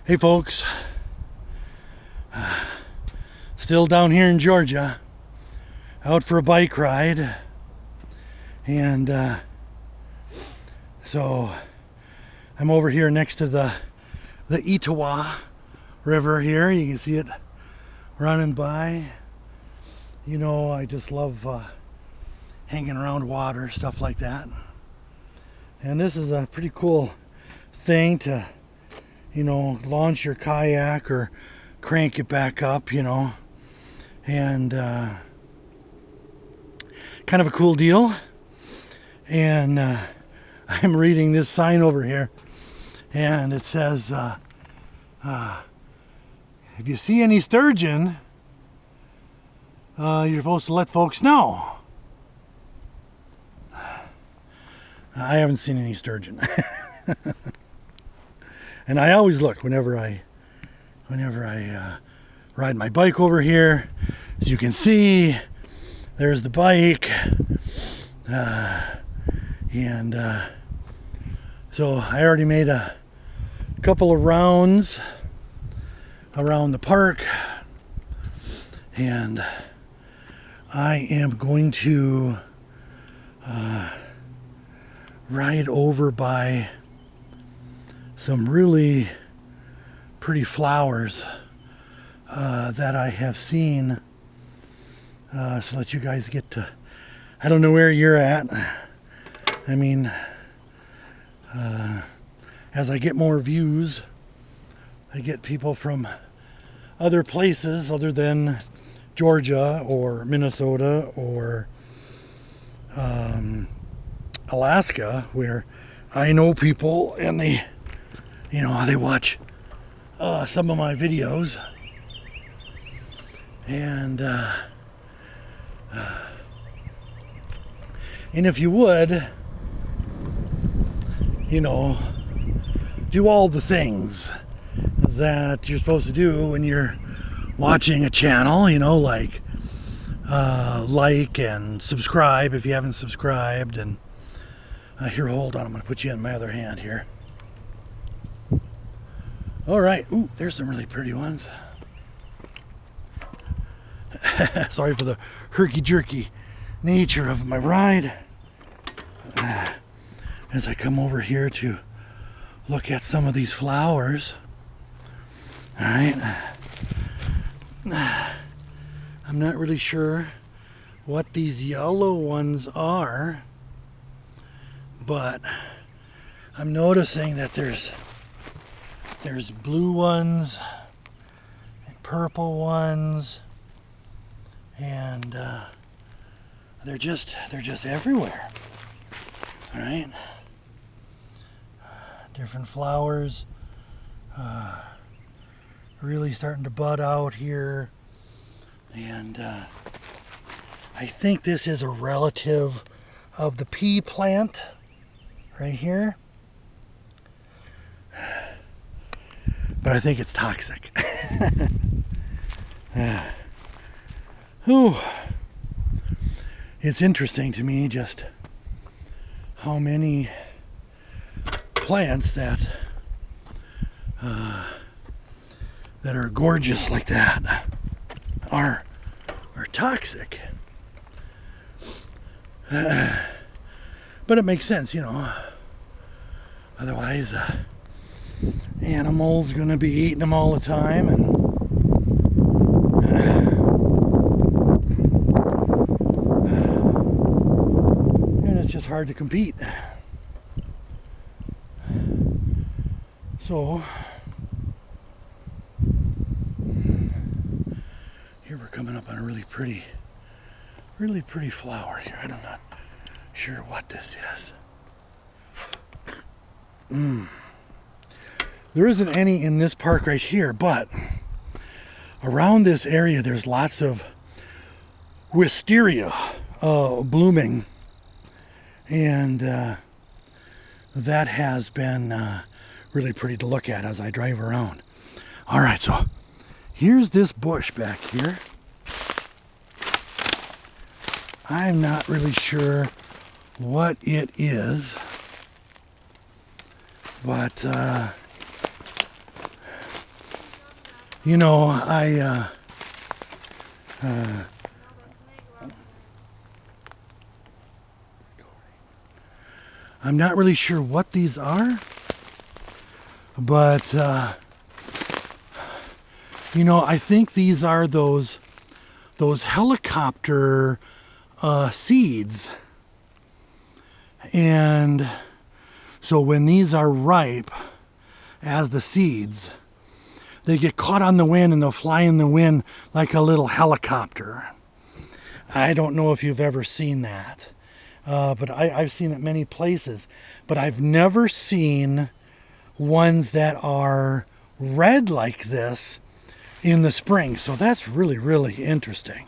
Hey folks, still down here in Georgia, out for a bike ride, and so I'm over here next to the Etowah River here. You can see it running by. You know, I just love hanging around water, stuff like that. And this is a pretty cool thing to, you know, launch your kayak or crank it back up, you know, and kind of a cool deal. And I'm reading this sign over here, and it says, if you see any sturgeon, you're supposed to let folks know. I haven't seen any sturgeon. And I always look whenever I ride my bike over here. As you can see, there's the bike, and so I already made a couple of rounds around the park, and I am going to ride over by some really pretty flowers that I have seen, so that you guys get to, I don't know where you're at. I mean, as I get more views, I get people from other places other than Georgia or Minnesota or Alaska, where I know people and they, you know, they watch some of my videos, and if you would, you know, do all the things that you're supposed to do when you're watching a channel, you know, like and subscribe if you haven't subscribed, and here, hold on, I'm going to put you in my other hand here. All right. Ooh, there's some really pretty ones. Sorry for the herky-jerky nature of my ride. As I come over here to look at some of these flowers. All right. I'm not really sure what these yellow ones are, but I'm noticing that there's blue ones and purple ones, and they're just everywhere. All right, different flowers really starting to bud out here, and I think this is a relative of the pea plant right here. But I think it's toxic. It's interesting to me just how many plants that are gorgeous like that are toxic. But it makes sense, you know. Otherwise, animals gonna be eating them all the time, and it's just hard to compete. So here we're coming up on a really pretty flower here. I'm not sure what this is. There isn't any in this park right here, but around this area there's lots of wisteria blooming, and that has been really pretty to look at as I drive around. All right, so here's this bush back here. I'm not really sure what it is, but You know, I'm not really sure what these are, but you know, I think these are those helicopter seeds. And so when these are ripe as the seeds, they get caught on the wind and they'll fly in the wind like a little helicopter. I don't know if you've ever seen that, but I've seen it many places. But I've never seen ones that are red like this in the spring. So that's really, really interesting.